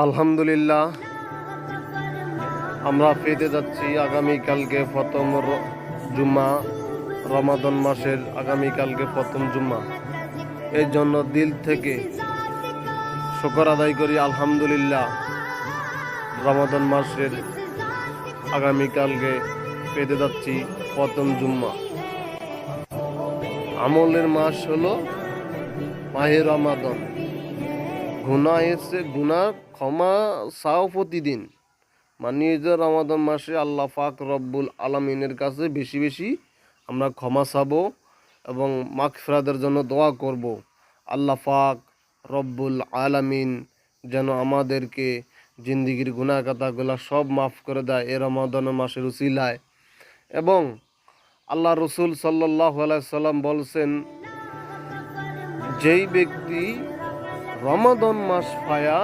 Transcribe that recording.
আলহামদুলিল্লাহ, আমরা পেতে যাচ্ছি আগামীকালকে প্রথম জুম্মা, রমাদান মাসের আগামীকালকে প্রথম জুম্মা। এই জন্য দিল থেকে শুকর আদায় করি আলহামদুলিল্লাহ। রমাদান মাসের আগামীকালকে পেতে যাচ্ছি প্রথম জুম্মা। আমলের মাস হলো মাহে রমাদান। গুনাহ এসে গুনাহ ক্ষমা চাও প্রতিদিন। মানে যে রমাদান মাসে আল্লাহ পাক রব্বুল আলামিনের কাছে বেশি বেশি আমরা ক্ষমা চাবো এবং মাগফিরাতের জন্য দোয়া করব। আল্লাহ পাক রব্বুল আলামিন যেন আমাদেরকে জিন্দিগির গুনাহ কথাগুলো সব মাফ করে দেয় এ রমাদান মাসের উসিলায়। এবং আল্লাহ রসুল সাল্লাল্লাহু আলাইহি সাল্লাম বলছেন, যেই ব্যক্তি রমাদান মাস পায়া